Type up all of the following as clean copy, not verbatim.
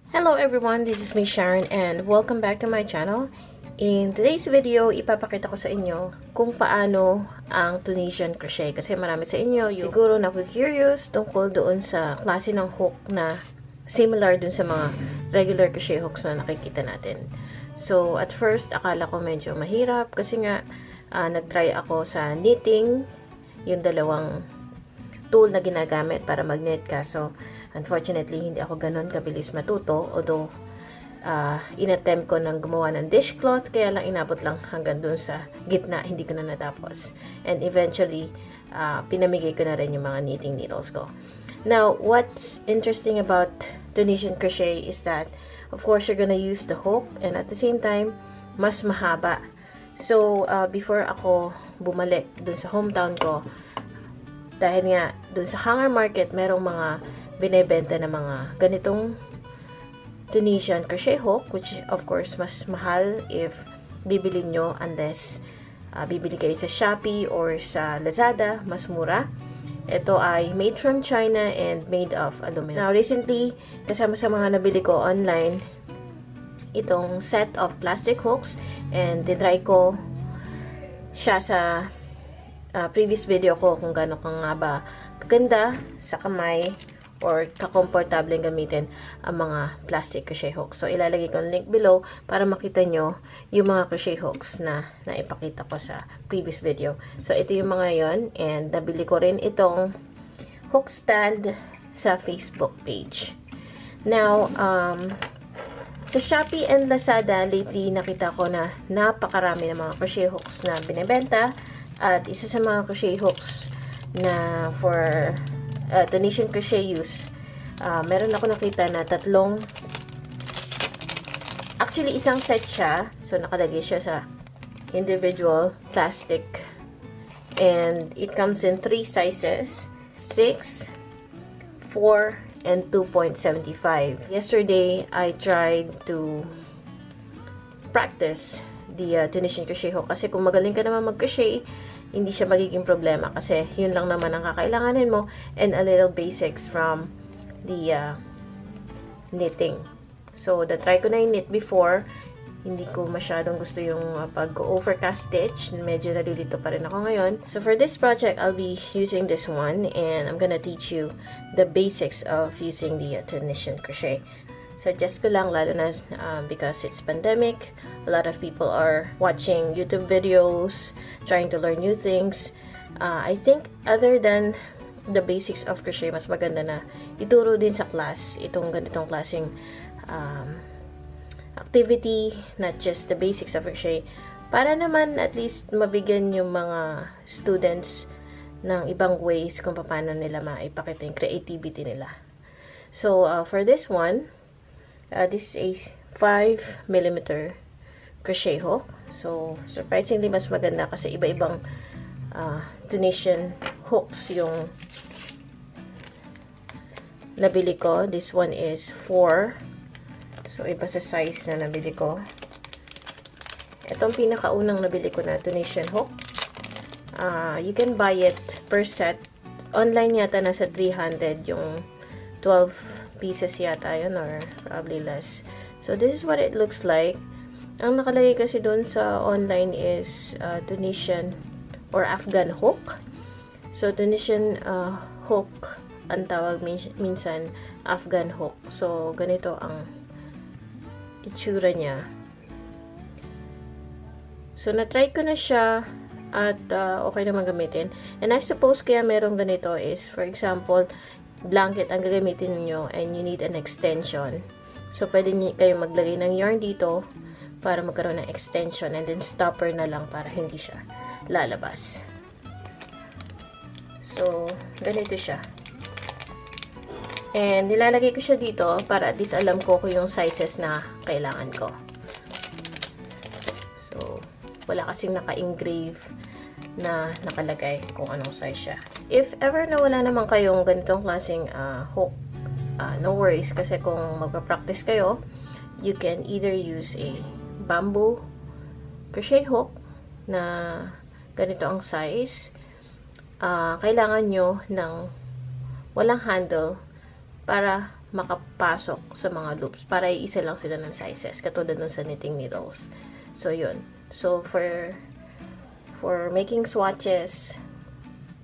Hello everyone, this is me Sharon and welcome back to my channel. In today's video, ipapakita ko sa inyo kung paano ang Tunisian Crochet. Kasi marami sa inyo siguro na curious tungkol doon sa klase ng hook na similar dun sa mga regular crochet hooks na nakikita natin. So at first, akala ko medyo mahirap kasi nga nag-try ako sa knitting, yung dalawang tool na ginagamit para mag-knit ka. So unfortunately, hindi ako ganun kabilis matuto. Although, inattempt ko nang gumawa ng dishcloth, kaya lang inabot lang hanggang dun sa gitna, hindi ko na natapos. And eventually, pinamigay ko na rin yung mga knitting needles ko. Now, what's interesting about Tunisian crochet is that, of course, you're gonna use the hook, and at the same time, mas mahaba. So, before ako bumalik dun sa hometown ko, dahil nga dun sa hanger market, merong mga binebenta na mga ganitong Tunisian crochet hook, which of course mas mahal if bibili nyo, unless bibili kayo sa Shopee or sa Lazada, mas mura. Ito ay made from China and made of aluminum. Now recently, kasama sa mga nabili ko online, itong set of plastic hooks, and tinry ko siya sa previous video ko kung gaano nga ba kaganda sa kamay or kakomportableng gamitin ang mga plastic crochet hooks. So, ilalagay ko ang link below para makita nyo yung mga crochet hooks na naipakita ko sa previous video. So, ito yung mga yon, and nabili ko rin itong hook stand sa Facebook page. Now, sa Shopee and Lazada, lately nakita ko na napakarami ng mga crochet hooks na binibenta, at isa sa mga crochet hooks na for Tunisian crochet use, meron ako nakita na actually isang set siya, so nakalagay siya sa individual plastic, and it comes in 3 sizes, 6, 4, and 2.75. Yesterday, I tried to practice the Tunisian crochet hook, kasi kung magaling ka naman mag-crochet, hindi siya magiging problema kasi yun lang naman ang kakailanganin mo, and a little basics from the knitting. So, try ko na yung knit before. Hindi ko masyadong gusto yung pag-overcast stitch. Medyo nalilito pa rin ako ngayon. So, for this project, I'll be using this one, and I'm gonna teach you the basics of using the Tunisian crochet. Suggest ko lang, lalo na because it's pandemic, a lot of people are watching YouTube videos, trying to learn new things. I think other than the basics of crochet, mas maganda na ituro din sa class itong ganitong klaseng activity, not just the basics of crochet, para naman at least mabigyan yung mga students ng ibang ways kung paano nila maipakita yung creativity nila. So, for this one, this is a 5mm crochet hook. So, surprisingly, mas maganda kasi iba-ibang Tunisian hooks yung nabili ko. This one is 4. So, iba sa size na nabili ko. Itong pinakaunang nabili ko na Tunisian hook. You can buy it per set. Online yata nasa 300 yung 12 pieces yata yun, or probably less. So, this is what it looks like. Ang nakalagay kasi doon sa online is Tunisian or Afghan Hook. So, Tunisian hook ang tawag minsan, Afghan Hook. So, ganito ang itsura niya. So, na-try ko na siya at okay naman gamitin. And I suppose kaya merong ganito is, for example, blanket ang gagamitin niyo and you need an extension. So, pwede kayo maglagay ng yarn dito para magkaroon ng extension, and then stopper na lang para hindi siya lalabas. So, ganito siya. And nilalagay ko siya dito para at least alam ko kung yung sizes na kailangan ko. So, wala kasing naka-engrave na nakalagay kung anong size siya. If ever na wala naman kayong ganitong klaseng hook, no worries, kasi kung magpa-practice kayo, you can either use a bamboo crochet hook na ganito ang size. Kailangan nyo ng walang handle para makapasok sa mga loops para iisa lang sila ng sizes, katulad nun sa knitting needles. So, yun. So, for making swatches,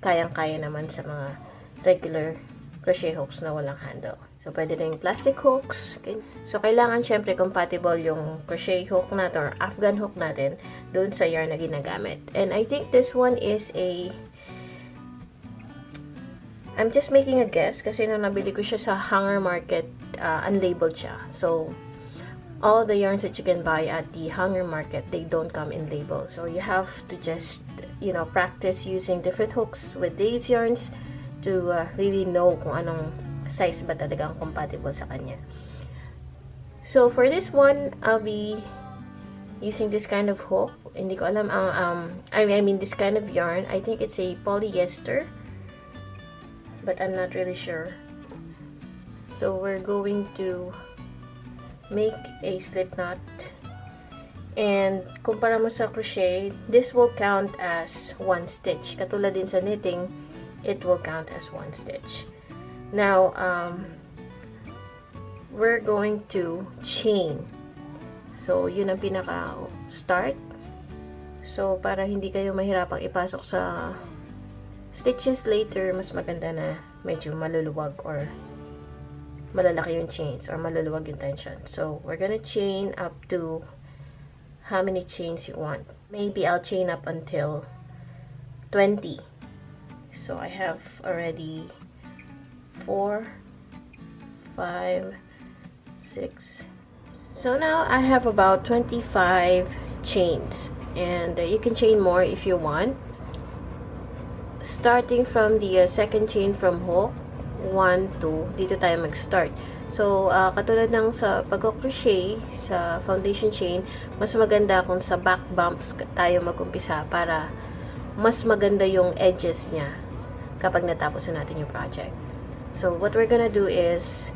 kayang-kaya naman sa mga regular crochet hooks na walang handle. So, pwede rin plastic hooks. Okay? So, kailangan syempre compatible yung crochet hook natin or Afghan hook natin doon sa yarn na ginagamit. And I think this one is I'm just making a guess kasi nung nabili ko siya sa hanger market, unlabeled siya. So, all the yarns that you can buy at the hanger market, they don't come in labels. So, you have to just, you know, practice using different hooks with these yarns to really know kung anong size ba talagang compatible sa kanya. So, for this one, I'll be using this kind of hook. Hindi ko alam ang, I mean, this kind of yarn. I think it's a polyester, but I'm not really sure. So, we're going to make a slip knot. And, kumpara mo sa crochet, this will count as one stitch. Katulad din sa knitting, it will count as one stitch. Now, we're going to chain. So, yun ang pinaka-start. So, para hindi kayo mahirapang ipasok sa stitches later, mas maganda na medyo maluluwag or malalaki yung chains or maluluwag yung tension. So, we're gonna chain up to how many chains you want. Maybe I'll chain up until 20. So, I have already 4, 5, 6. So now I have about 25 chains, and you can chain more if you want. Starting from the second chain from hook, 1, 2, dito tayo mag-start. So, katulad ng sa pag-crochet, sa foundation chain, mas maganda kung sa back bumps tayo mag-umpisa para mas maganda yung edges niya kapag natapos na natin yung project. So, what we're gonna do is,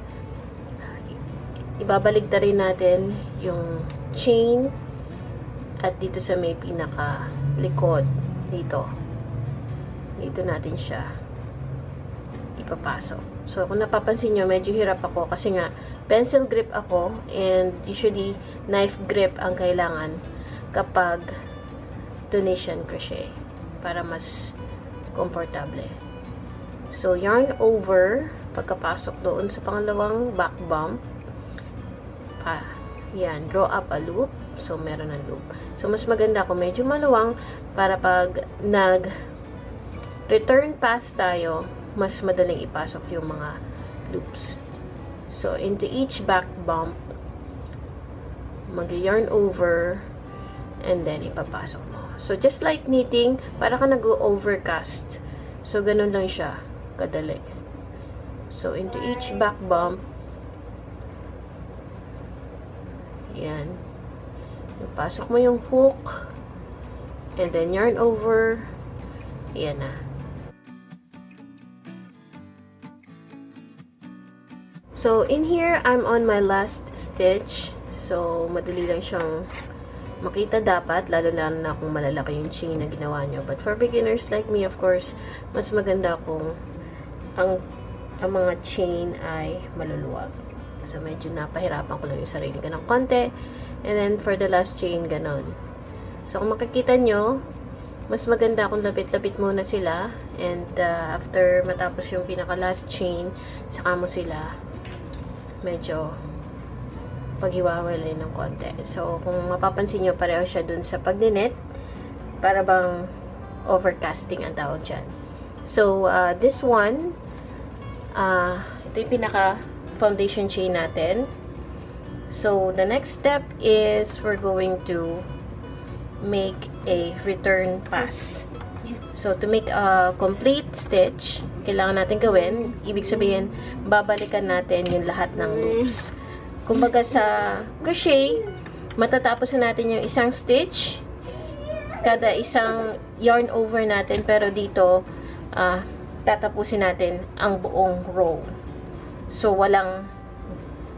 ibabaligtarin natin yung chain at dito sa may pinaka-likod, dito natin siya ipapasok. So, kung napapansin nyo, medyo hirap ako kasi nga, pencil grip ako and usually, knife grip ang kailangan kapag Tunisian crochet para mas komportable. So, yarn over, pagkapasok doon sa pangalawang back bump, yan, draw up a loop. So, meron ng loop. So, mas maganda kung medyo maluwang para pag nag-return pass tayo, mas madaling ipasok yung mga loops. So, into each back bump, mag-yarn over, and then ipapasok mo. So, just like knitting, para ka nag-overcast. So, ganun lang siya kadali. So, into each back bump, yan, ipasok mo yung hook, and then yarn over, yan na. So, in here, I'm on my last stitch. So, madali lang siyang makita dapat, lalo na kung malalaki yung chain na ginawa nyo. But for beginners like me, of course, mas maganda kung ang mga chain ay maluluwag. So, medyo napahirapan ko lang yung sarili ko ng konti. And then, for the last chain, ganon. So, kung makikita nyo, mas maganda kung lapit-lapit muna sila. And, after matapos yung pinaka-last chain, saka mo sila medyo paghiwawalay ng konti. So, kung mapapansin nyo, pareho siya dun sa pagninit. Para bang overcasting ang tawag dyan. So, this one, ito yung pinaka-foundation chain natin. So, the next step is we're going to make a return pass. So, to make a complete stitch, kailangan natin gawin, ibig sabihin, babalikan natin yung lahat ng loops. Kumbaga sa crochet, matatapos na natin yung isang stitch, kada isang yarn over natin, pero dito, tatapusin natin ang buong row. So,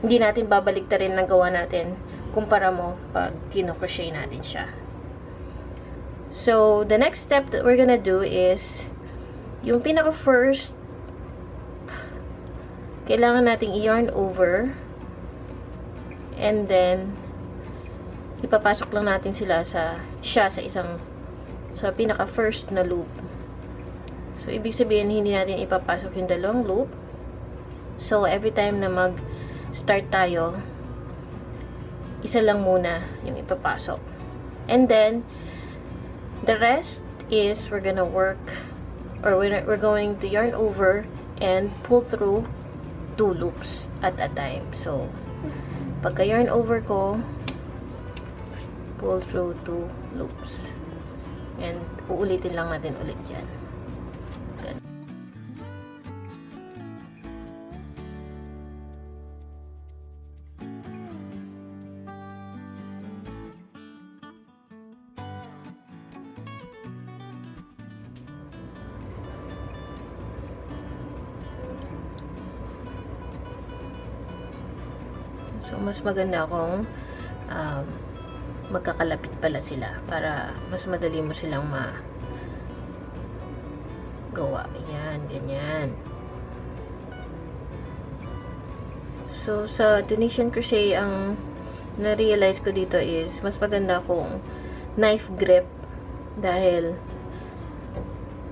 hindi natin babaliktarin ng gawa natin kumpara mo pag kino-crochet natin siya. So, the next step that we're gonna do is yung pinaka-first kailangan nating i-yarn over and then ipapasok lang natin sila sa pinaka first na loop. So ibig sabihin hindi natin ipapasok yung dalawang loop. So every time na mag-start tayo, isa lang muna yung ipapasok. And then the rest is we're gonna work, or we're going to yarn over and pull through 2 loops at a time. So pagka yarn over ko, pull through 2 loops. And uulitin lang natin ulit yan. Ganun. So, mas maganda kung magkakalapit pala sila para mas madali mo silang magawa. Yan, ganyan. So, sa Tunisian Crochet, ang na-realize ko dito is mas maganda kung knife grip dahil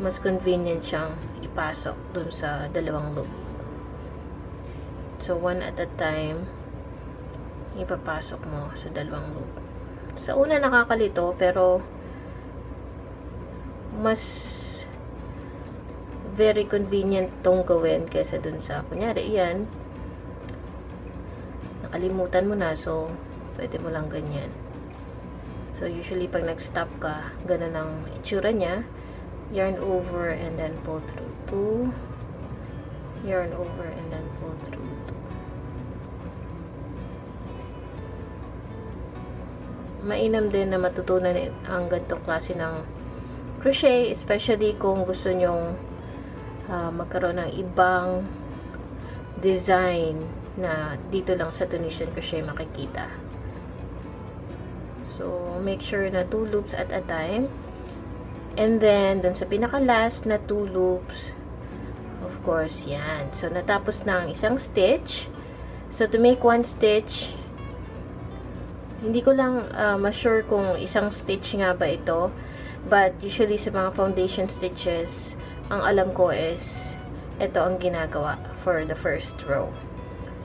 mas convenient siyang ipasok dun sa dalawang loop. So, one at a time, ipapasok mo sa dalawang loop. Sa una nakakalito, pero mas very convenient tong gawin kaysa dun sa, kunyari, yan, nakalimutan mo na, so pwede mo lang ganyan. So usually pag nag-stop ka, ganun ang itsura niya. Yarn over and then pull through 2, yarn over and then pull through 2. Mainam din na matutunan ang ganitong klase ng crochet, especially kung gusto nyong magkaroon ng ibang design na dito lang sa Tunisian Crochet makikita. So, make sure na 2 loops at a time. And then, dun sa pinaka-last na 2 loops, of course, yan. So, natapos na ang isang stitch. So, to make 1 stitch, hindi ko lang ma-sure kung isang stitch nga ba ito. But, usually sa mga foundation stitches, ang alam ko is, ito ang ginagawa for the first row.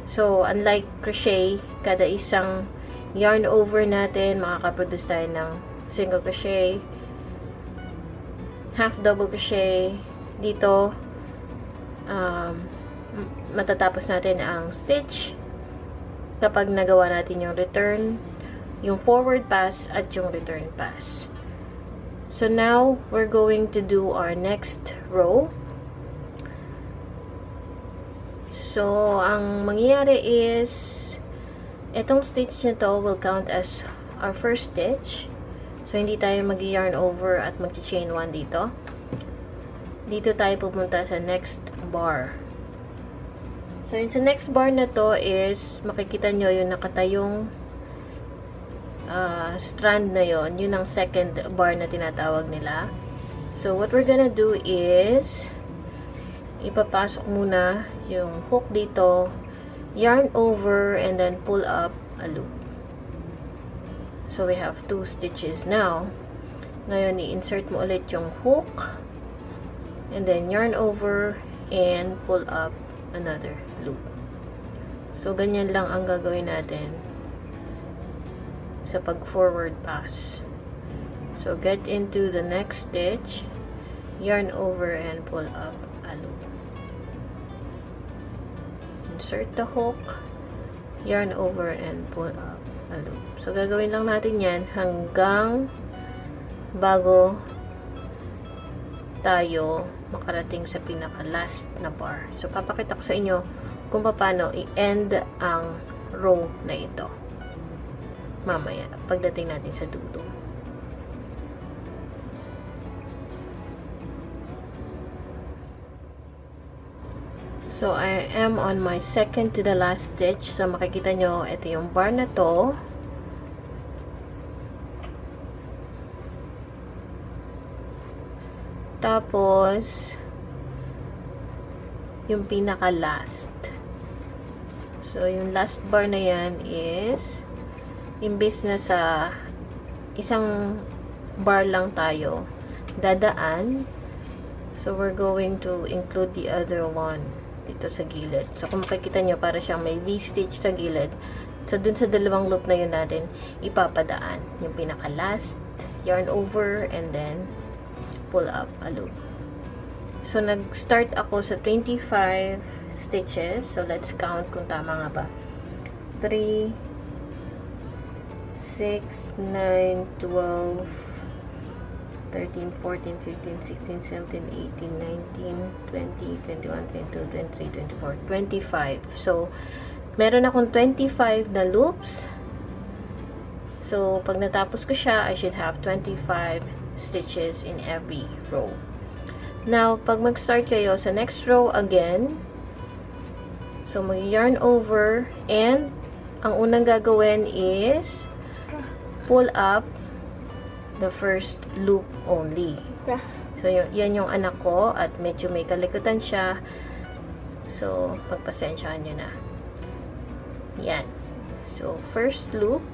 So, unlike crochet, kada isang yarn over natin, makakaproduce tayo ng single crochet, half double crochet. Dito, matatapos natin ang stitch kapag nagawa natin yung return, yung forward pass at yung return pass. So now we're going to do our next row. So ang mangyayari is itong stitch na to will count as our first stitch. So hindi tayo mag-yarn over at mag-chain 1 dito. Dito tayo pupunta sa next bar. So yung sa next bar na to is makikita nyo yung nakatayong strand na yon, yun ang second bar na tinatawag nila. So what we're gonna do is ipapasok muna yung hook dito, yarn over, and then pull up a loop. So we have 2 stitches now. Ngayon i-insert mo ulit yung hook and then yarn over and pull up another loop. So ganyan lang ang gagawin natin sa pag forward pass. So get into the next stitch, yarn over and pull up a loop. Insert the hook, yarn over and pull up a loop. So gagawin lang natin yan hanggang bago tayo makarating sa pinaka last na bar. So papakita ko sa inyo kung paano i-end ang row na ito mamaya, pagdating natin sa dulo. So, I am on my second to the last stitch. So, makikita nyo, ito yung bar na to. Tapos, yung pinaka-last. So, yung last bar na yan is, imbis na sa isang bar lang tayo dadaan, so we're going to include the other one dito sa gilid. So, kung makikita nyo, para siyang may V-stitch sa gilid. So, dun sa dalawang loop na yun natin, ipapadaan. Yung pinaka-last, yarn over, and then pull up a loop. So, nag-start ako sa 25 stitches. So, let's count kung tama nga ba. 3, 6, 9, 12, 13, 14, 15, 16, 17, 18, 19, 20, 21, 22, 23, 24, 25. So, meron akong 25 na loops. So, pag natapos ko siya, I should have 25 stitches in every row. Now, pag mag-start kayo sa next row again, so, mag-yarn over, and ang unang gagawin is pull up the first loop only. So, yan yung anak ko at medyo may kalikutan siya. So, pagpasensyahan nyo na. Yan. So, first loop.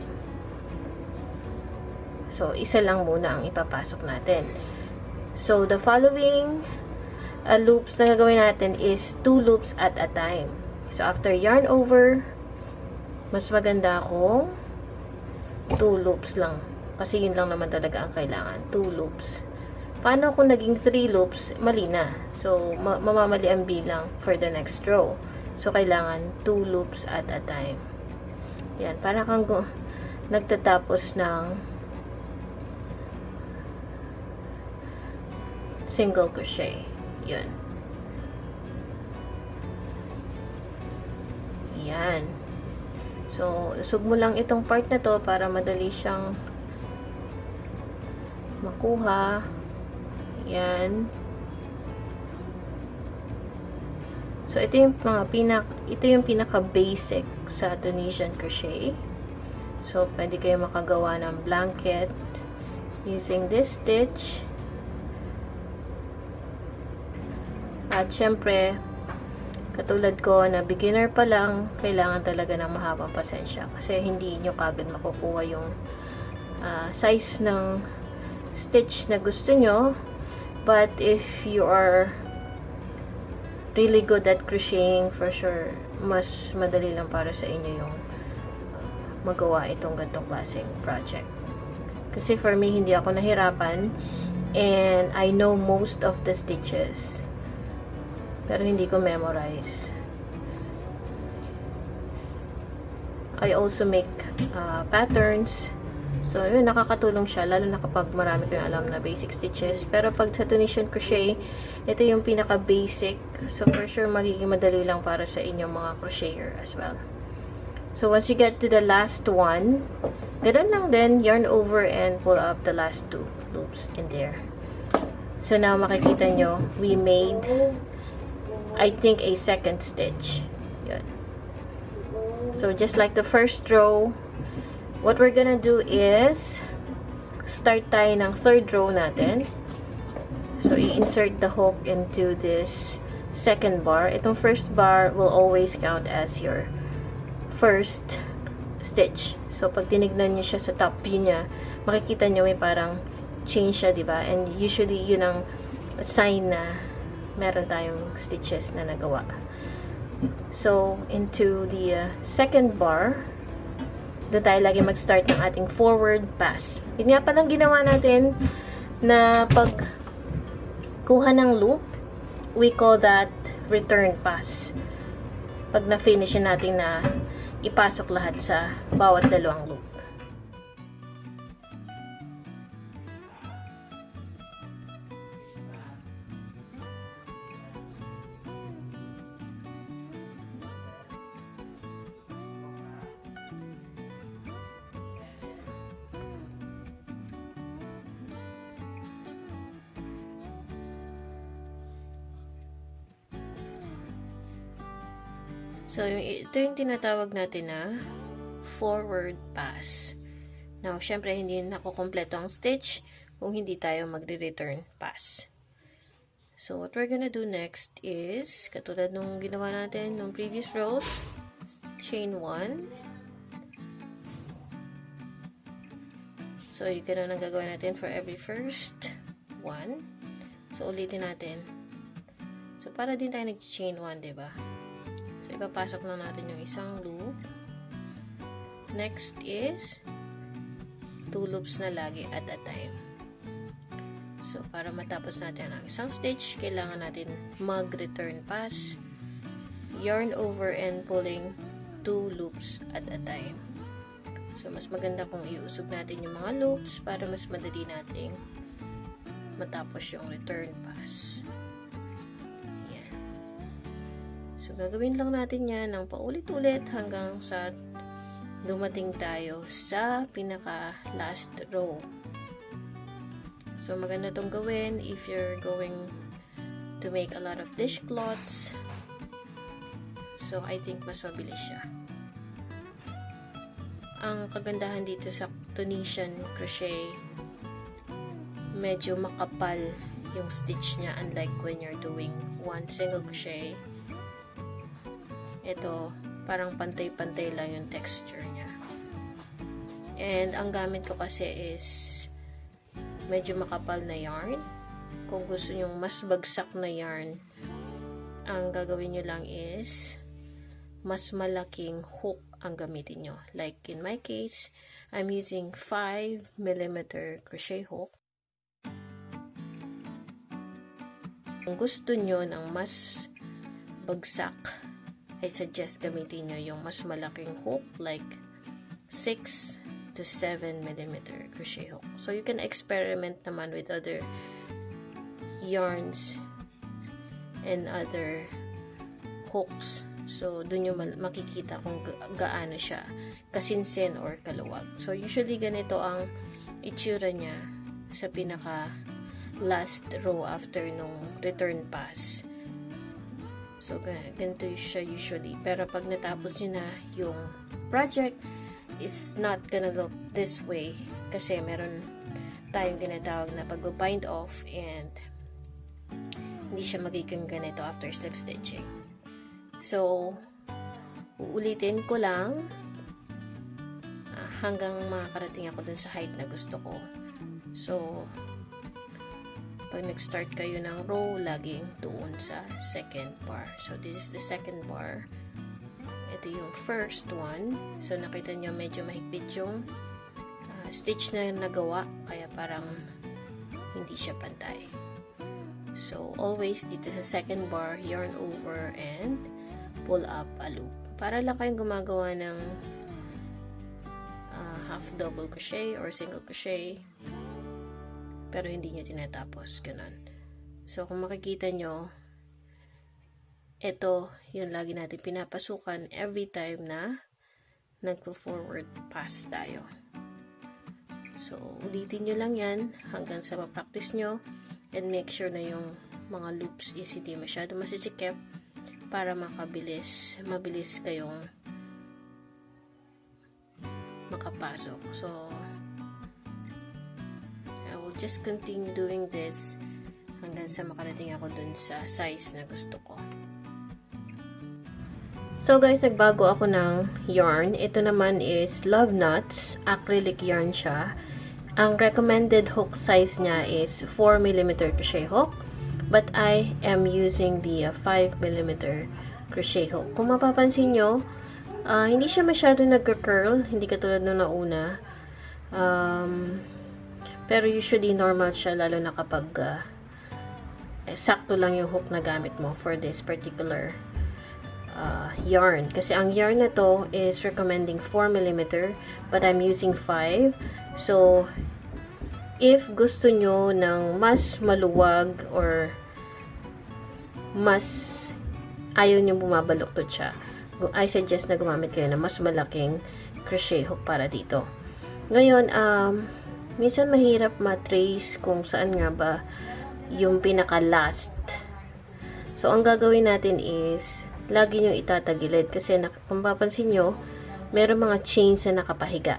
So, isa lang muna ang ipapasok natin. So, the following loops na gagawin natin is 2 loops at a time. So, after yarn over, mas maganda kung 2 loops lang. Kasi yun lang naman talaga ang kailangan. 2 loops. Paano kung naging 3 loops? Mali na. So, mamamali ang bilang for the next row. So, kailangan 2 loops at a time. Yan. Para kang nagtatapos ng single crochet. Yun. Yan. So, usog mo lang itong part na to para madali siyang makuha. Yan. So, ito yung pinaka basic sa Tunisian crochet. So, pwede kayo makagawa ng blanket using this stitch. At syempre, katulad ko na beginner pa lang, kailangan talaga ng mahabang pasensya kasi hindi nyo kagad makukuha yung size ng stitch na gusto nyo. But if you are really good at crocheting, for sure, mas madali lang para sa inyo yung magawa itong ganitong klaseng project. Kasi for me, hindi ako nahirapan and I know most of the stitches. Pero hindi ko memorize. I also make patterns. So, yun, nakakatulong siya, lalo na kapag marami kayong alam na basic stitches. Pero pag sa Tunisian crochet, ito yung pinaka-basic. So, for sure, magiging madali lang para sa inyong mga crocheter as well. So, once you get to the last one, ganoon lang din, yarn over and pull up the last 2 loops in there. So, now, makikita nyo, we made, I think, a second stitch. Yun. So, just like the first row, what we're gonna do is start tayo ng third row natin. So, i-insert the hook into this second bar. Itong first bar will always count as your first stitch. So, pag tinignan nyo siya sa top view niya, makikita nyo may parang change siya, diba? And usually, yun ang sign na meron tayong stitches na nagawa. So, into the second bar, doon tayo lagi mag-start ng ating forward pass. Yun nga palang ginawa natin na pag kuha ng loop, we call that return pass. Pag na-finish natin na ipasok lahat sa bawat dalawang loop. So, ito yung tinatawag natin na forward pass. Now, syempre, hindi nakukompleto ang stitch kung hindi tayo magre-return pass. So, what we're gonna do next is, katulad nung ginawa natin nung previous rows, chain 1. So, yung ganun ang gagawin natin for every first 1. So, ulitin natin. So, para din tayo nag-chain 1, diba? So, ipapasok na natin yung isang loop. Next is 2 loops na lagi at a time. So, para matapos natin ang isang stitch, kailangan natin mag-return pass, yarn over, and pulling 2 loops at a time. So, mas maganda kung iusog natin yung mga loops para mas madali nating matapos yung return pass. Ayan. So, gagawin lang natin yan ng paulit-ulit hanggang sa dumating tayo sa pinaka last row. So, maganda tong gawin if you're going to make a lot of dishcloths. So, I think mas mabilis siya. Ang kagandahan dito sa Tunisian crochet, medyo makapal yung stitch niya, unlike when you're doing one single crochet. Ito, parang pantay-pantay lang yung texture niya. And ang gamit ko kasi is medyo makapal na yarn. Kung gusto nyo mas bagsak na yarn, ang gagawin nyo lang is mas malaking hook ang gamitin nyo. Like in my case, I'm using 5mm crochet hook. Kung gusto nyo ng mas bagsak, I suggest gamitin nyo yung mas malaking hook, like 6 to 7mm crochet hook. So, you can experiment naman with other yarns and other hooks. So, dun yung makikita kung gaano siya kasinsin or kaluwag. So, usually ganito ang itsura niya sa pinaka last row after nung return pass. So, ganito siya usually. Pero pag natapos nyo na yung project, it's not gonna look this way. Kasi meron tayong tinatawag na pag-bind off and hindi siya magiging ganito after slip stitching. So, uulitin ko lang hanggang makakarating ako dun sa height na gusto ko. So, pag nag-start kayo ng row, laging doon sa second bar. So, this is the second bar. Ito yung first one. So, nakita nyo medyo mahigpit yung stitch na nagawa. Kaya parang hindi siya pantay. So, always dito sa second bar, yarn over and pull up a loop. Para lang kayong gumagawa ng half double crochet or single crochet. Pero hindi niya tinatapos. Ganun. So, kung makikita nyo, ito yung lagi natin pinapasukan every time na nagpo-forward pass tayo. So, ulitin nyo lang yan hanggang sa ma-practice nyo and make sure na yung mga loops is hindi masyado masisikip para mabilis kayong makapasok. So, I will just continue doing this hanggang sa makarating ako dun sa size na gusto ko. So guys, nagbago ako ng yarn. Ito naman is Love Nuts. Acrylic yarn siya. Ang recommended hook size niya is 4mm crochet hook. But I am using the 5mm crochet hook. Kung mapapansin nyo, hindi siya masyado nag-curl. Hindi katulad nung nauna. Pero usually normal siya, lalo na kapag sakto lang yung hook na gamit mo for this particular yarn. Kasi ang yarn na to is recommending 4mm, but I'm using 5. So, if gusto nyo ng mas maluwag or mas ayaw nyo bumabaluktot siya, I suggest na gumamit kayo ng mas malaking crochet hook para dito. Ngayon, minsan mahirap matrace kung saan nga ba yung pinaka-last. So, ang gagawin natin is, lagi nyo itatagilid. Kasi, kung papansin nyo, meron mga chains na nakapahiga.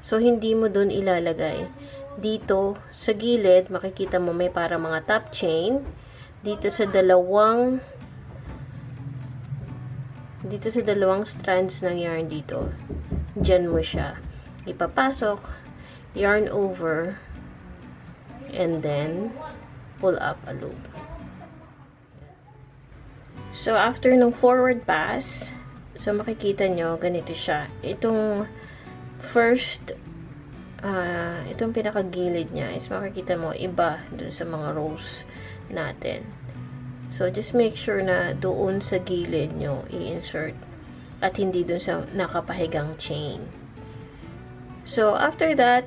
So, hindi mo dun ilalagay. Dito, sa gilid, makikita mo may para mga top chain. Dito sa dalawang dito sa dalawang strands ng yarn dito, dyan mo siya ipapasok, yarn over, and then pull up a loop. So, after ng forward pass, so makikita nyo, ganito siya. Itong first, itong pinakagilid niya is makikita mo, iba dun sa mga rows natin. So, just make sure na doon sa gilid nyo i-insert at hindi dun sa nakapahigang chain. So, after that,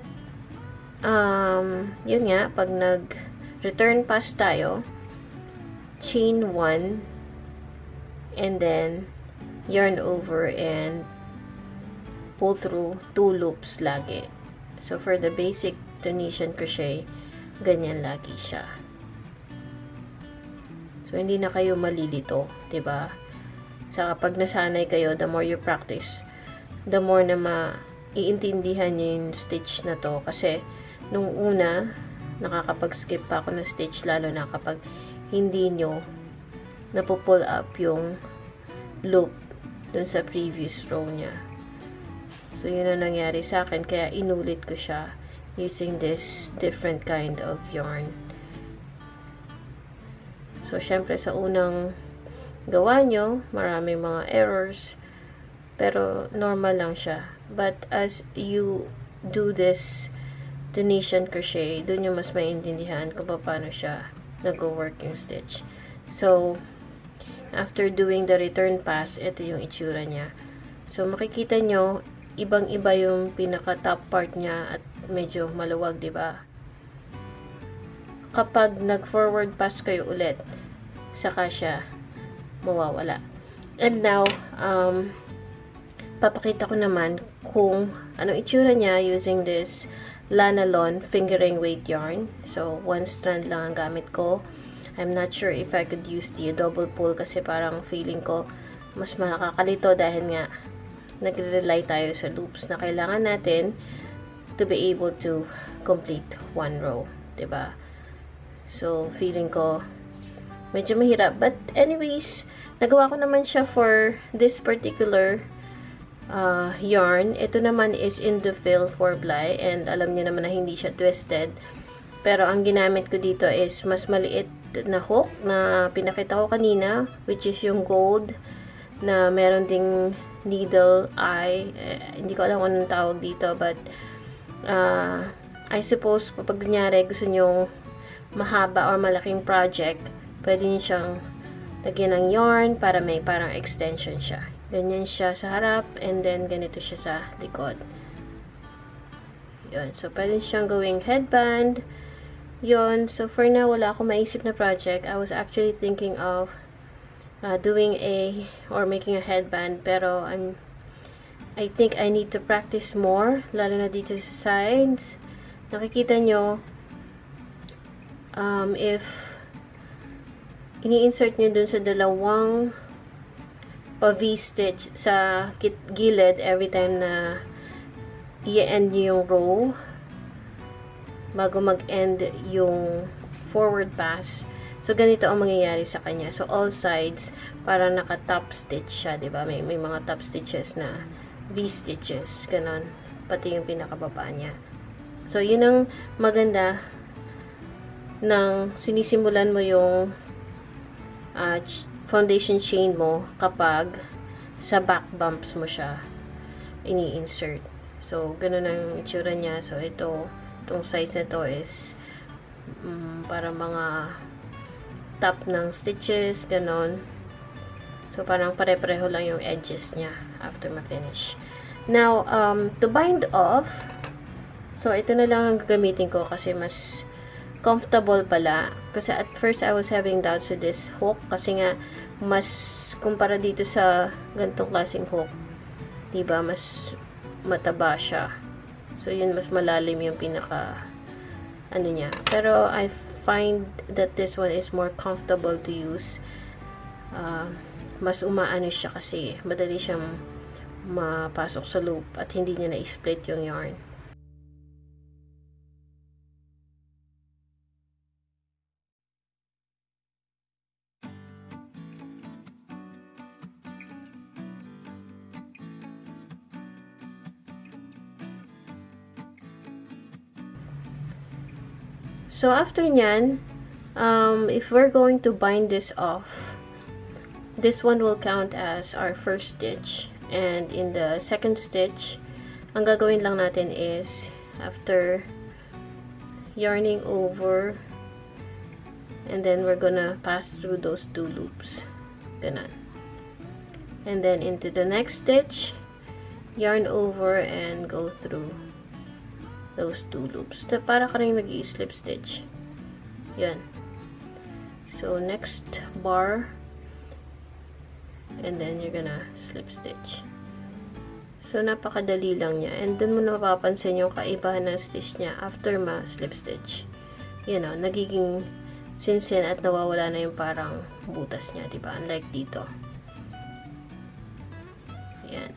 yun nga, pag nag-return pass tayo, chain 1, and then yarn over and pull through 2 loops lagi. So, for the basic Tunisian crochet, ganyan lagi siya. So, hindi na kayo malilito, diba? So, kapag nasanay kayo, the more you practice, the more na maiintindihan nyo yung stitch na to. Kasi, nung una, nakakapag-skip pa ako ng stitch, lalo na kapag hindi nyo napupull up yung loop dun sa previous row niya. So, yun ang nangyari sa akin. Kaya, inulit ko siya using this different kind of yarn. So, syempre, sa unang gawa nyo, maraming mga errors. Pero, normal lang siya. But, as you do this Tunisian crochet, dun yung mas maintindihan kung paano siya nag-work yung stitch. So, after doing the return pass, ito yung itsura niya. So, makikita nyo, ibang-iba yung pinaka-top part niya at medyo maluwag, diba? Kapag nag-forward pass kayo ulit, saka siya mawawala. And now, papakita ko naman kung anong itsura niya using this Lanalon fingering weight yarn. So, 1 strand lang ang gamit ko. I'm not sure if I could use the double pull kasi parang feeling ko mas makakalito dahil nga nagre-rely tayo sa loops na kailangan natin to be able to complete 1 row, diba? So, feeling ko medyo mahirap. But anyways, nagawa ko naman siya for this particular yarn. Ito naman is Indofil 4-ply and alam niyo naman na hindi siya twisted. Pero ang ginamit ko dito is mas maliit na hook na pinakita ko kanina, which is yung gold na meron ding needle eye. Hindi ko alam kung anong tawag dito, but I suppose pag kunyari gusto nyong mahaba or malaking project, pwede nyo siyang lagyan ng yarn para may parang extension siya. Ganyan siya sa harap, and then ganito siya sa likod. Yun. So, pwede siyang gawing headband. Yun. So, for now, wala akong maisip na project. I was actually thinking of doing or making a headband, pero I think I need to practice more, lalo na dito sa sides. Nakikita nyo, if ini-insert nyo dun sa dalawang pa-V-stitch sa gilid every time na i-end nyo yung row, bago mag-end yung forward pass. So, ganito ang mangyayari sa kanya. So, all sides, parang naka-top stitch siya, diba? May mga top stitches na V-stitches, ganon. Pati yung pinakababa niya. So, yun ang maganda nang sinisimulan mo yung foundation chain mo kapag sa back bumps mo siya ini-insert. So, ganun ang itsura niya. So, itong size na to is para mga top ng stitches, ganon. So, parang pare-pareho lang yung edges niya after ma-finish. Now, to bind off, so, ito na lang ang gagamitin ko kasi mas comfortable pala. Kasi at first, I was having doubts with this hook kasi nga, mas kumpara dito sa ganitong klaseng hook, diba, mas mataba siya. So, yun, mas malalim yung pinaka, niya. Pero, I find that this one is more comfortable to use. Mas umaano siya kasi madali siyang mapasok sa loop at hindi niya na-split yung yarn. So, after nyan, if we're going to bind this off, this one will count as our first stitch. And in the second stitch, ang gagawin lang natin is, after yarning over, and then we're gonna pass through those 2 loops. Ganon. And then into the next stitch, yarn over and go through those 2 loops. Para ka rin nag-i-slip stitch. Yan. So, next bar, and then you're gonna slip stitch. So, napakadali lang niya. And dun mo na mapapansin yung kaibahan ng stitch niya after ma-slip stitch. You know, nagiging sinsin at nawawala na yung parang butas niya, diba? Unlike dito. Ayan.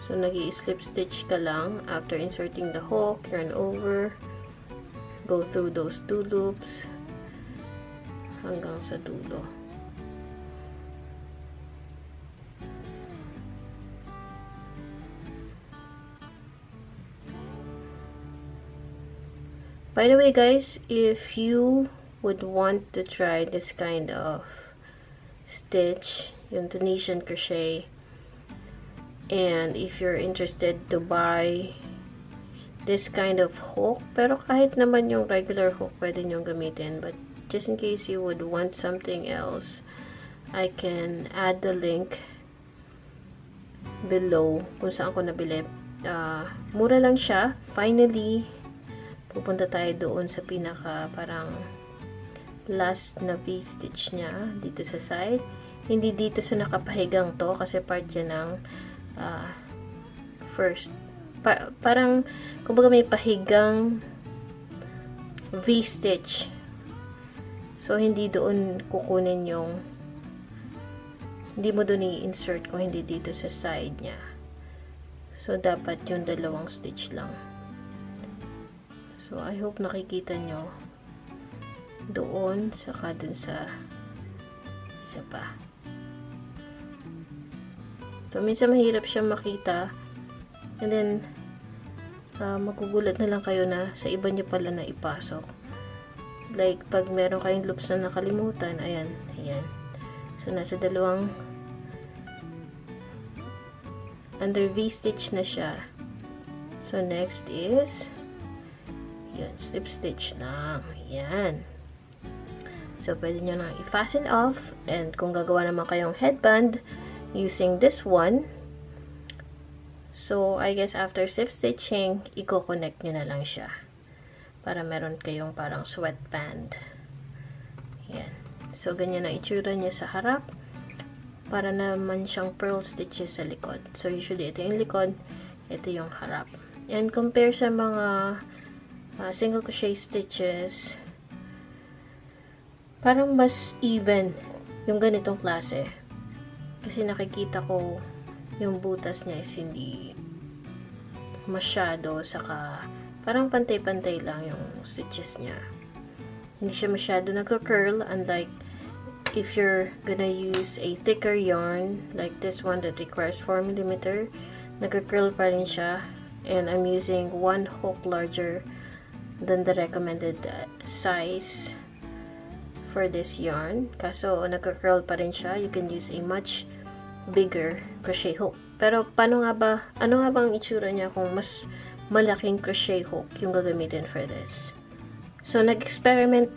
So, nag-i-slip stitch ka lang after inserting the hook, yarn over, go through those 2 loops hanggang sa dulo. By the way, guys, if you would want to try this kind of stitch, yung Tunisian crochet, and if you're interested to buy this kind of hook, pero kahit naman yung regular hook pwede nyong gamitin, but just in case you would want something else, I can add the link below kung saan ko nabili. Mura lang siya. Finally, pupunta tayo doon sa pinaka parang last na V-stitch niya dito sa side. Hindi dito sa nakapahigang to kasi part yan ng first. Parang, kumbaga may pahigang V-stitch. So, hindi doon kukunin yung, hindi mo doon i-insert kung hindi dito sa side niya. So, dapat yung 2 stitch lang. So, I hope nakikita nyo doon, saka dun sa isa pa. So, minsan mahirap siya makita. And then, magugulat na lang kayo na sa iba niya pala na ipasok. Like, pag meron kayong loops na nakalimutan, ayan, ayan. So, nasa 2 under V-stitch na siya. So, next is, yun, slip stitch lang. Ayan. So, pwede nyo nang i-fasten off. And kung gagawa naman kayong headband, using this one, so I guess after slip stitching, i-connect nyo na lang siya para meron kayong parang sweatband. Yan. So, ganyan ang itsura niya sa harap para naman siyang pearl stitches sa likod. So, usually ito yung likod, ito yung harap. And compare sa mga single crochet stitches, parang mas even yung ganitong klase. Kasi nakikita ko yung butas niya is hindi masyado, saka parang pantay-pantay lang yung stitches niya. Hindi siya masyado nagka-curl, unlike if you're gonna use a thicker yarn like this one that requires 4mm, nagka-curl pa rin siya. And I'm using 1 hook larger than the recommended size for this yarn. Kaso nagka-curl pa rin siya. You can use a much bigger crochet hook. Pero paano nga ba, ano nga bang itsura niya kung mas malaking crochet hook yung gagamitin for this? So, nag-experiment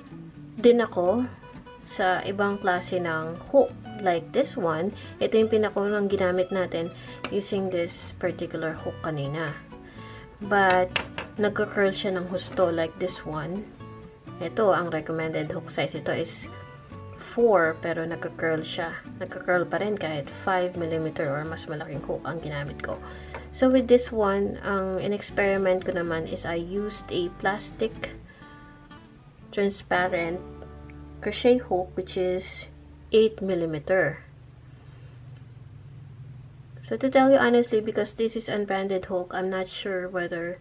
din ako sa ibang klase ng hook. Like this one, ito yung pinakulang ginamit natin using this particular hook kanina. But, nagka-curl siya ng husto like this one. Ito, ang recommended hook size ito is 4, pero nagka-curl siya. Nagka-curl pa rin kahit 5mm or mas malaking hook ang ginamit ko. So, with this one, ang in-experiment ko naman is I used a plastic transparent crochet hook which is 8mm. So, to tell you honestly, because this is unbranded hook, I'm not sure whether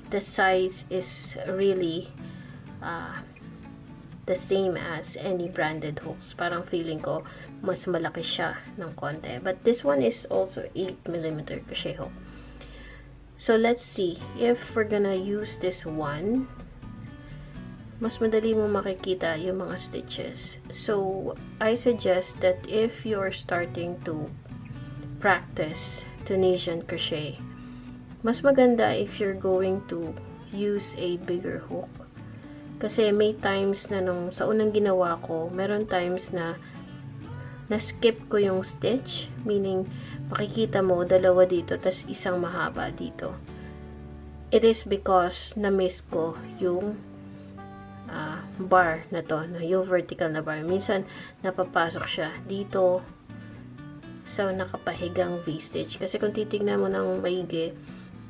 the size is really the same as any branded hooks. Parang feeling ko mas malaki siya ng konti. But this one is also 8mm crochet hook. So let's see if we're gonna use this one. Mas madali mo makikita yung mga stitches. So I suggest that if you're starting to practice Tunisian crochet, mas maganda if you're going to use a bigger hook. Kasi may times na sa unang ginawa ko, meron times na na-skip ko yung stitch. Meaning, makikita mo, dalawa dito, tas isang mahaba dito. It is because na-miss ko yung bar na to, yung vertical na bar. Minsan, napapasok siya dito sa nakapahigang V-stitch. Kasi kung titignan mo ng maigi,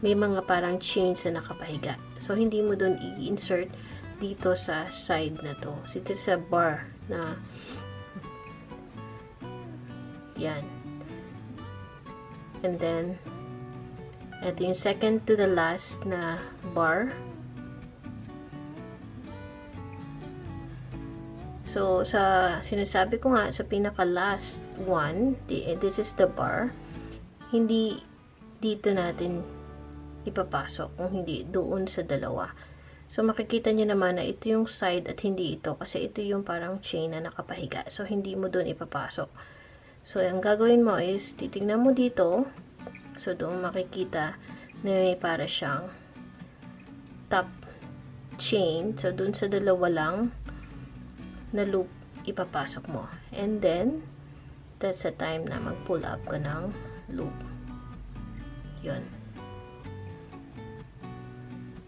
may mga parang chains na nakapahiga. So, hindi mo dun i-insert dito sa side na to. So, ito sa bar na yan. And then, ito yung second to the last na bar. So, sa sinasabi ko nga, sa pinaka-last one, this is the bar, hindi dito natin ipapasok, kung hindi doon sa dalawa. So, makikita nyo naman na ito yung side at hindi ito. Kasi ito yung parang chain na nakapahiga. So, hindi mo doon ipapasok. So, ang gagawin mo is, titignan mo dito. So, doon makikita na may para siyang top chain. So, doon sa dalawa lang na loop ipapasok mo. And then, that's the time na mag-pull up ka ng loop. Yun.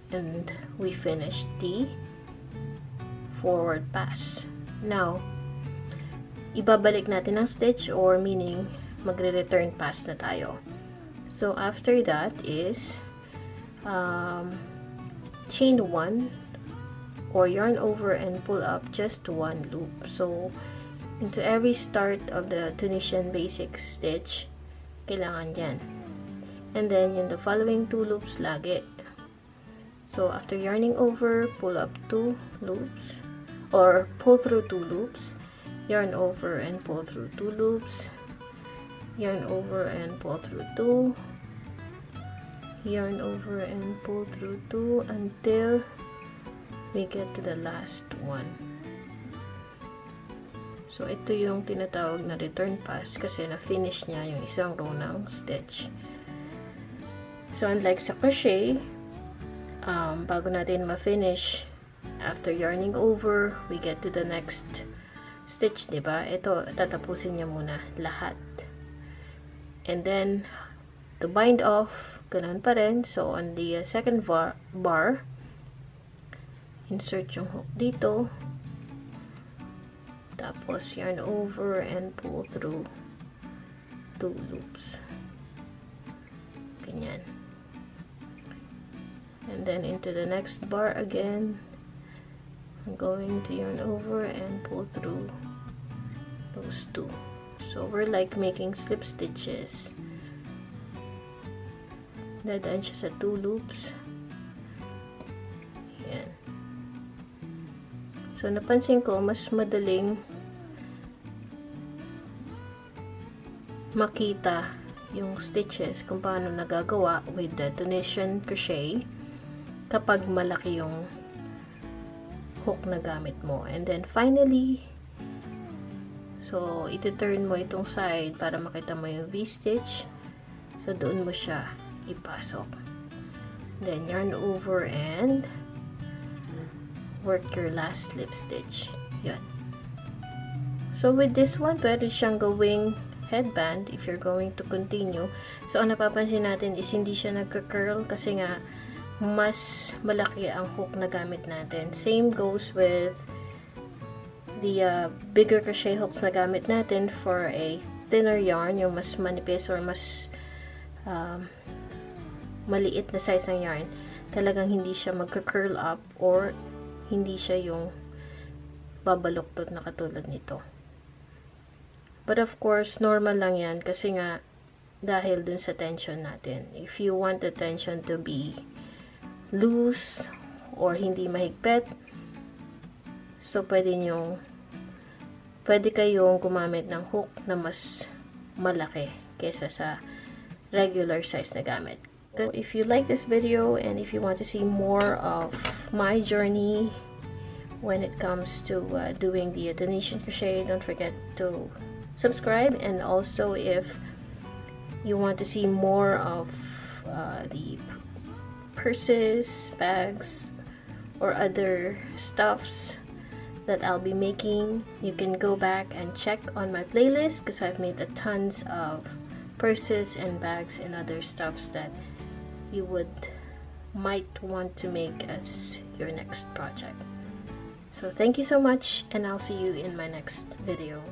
And we finished the forward pass. Now, ibabalik natin ang stitch, or meaning magre-return pass na tayo. So, after that is chain 1 or yarn over and pull up just one loop. So, into every start of the Tunisian basic stitch, kailangan yan. And then, yung the following 2 loops lagi. So, after yarning over, pull up 2 loops, or pull through 2 loops, yarn over and pull through 2 loops, yarn over and pull through 2, yarn over and pull through 2 until we get to the last one. So, ito yung tinatawag na return pass kasi na-finish niya yung isang row ng stitch. So, unlike sa crochet, bago natin ma-finish, after yarning over, we get to the next stitch, diba? Ito, tatapusin niya muna lahat. And then, to bind off, ganun pa rin. So, on the second bar, insert yung hook dito. Tapos, yarn over and pull through 2 loops. Ganyan. And then into the next bar again, I'm going to yarn over and pull through those 2. So we're like making slip stitches. Dadaan siya sa 2 loops. Yan. So napansin ko, mas madaling makita yung stitches kung paano nagagawa with the Tunisian crochet kapag malaki yung hook na gamit mo. And then, finally, so, iti-turn mo itong side para makita mo yung V-stitch. So, doon mo siya ipasok. Then, yarn over and work your last slip stitch. Yan. So, with this one, pwede siyang gawing headband if you're going to continue. So, ang napapansin natin is hindi siya nagka-curl kasi nga mas malaki ang hook na gamit natin. Same goes with the bigger crochet hooks na gamit natin for a thinner yarn, yung mas manipis or mas maliit na size ng yarn. Talagang hindi siya magka-curl up or hindi siya yung babaluktot na katulad nito. But of course, normal lang yan kasi nga dahil dun sa tension natin. If you want the tension to be loose or hindi mahigpit, So, pwede kayong gumamit ng hook na mas malaki kesa sa regular size na gamit. So, if you like this video and if you want to see more of my journey when it comes to doing the Tunisian crochet, don't forget to subscribe. And also, if you want to see more of the purses, bags, or other stuffs that I'll be making, you can go back and check on my playlist because I've made a tons of purses and bags and other stuffs that you might want to make as your next project. So thank you so much, and I'll see you in my next video.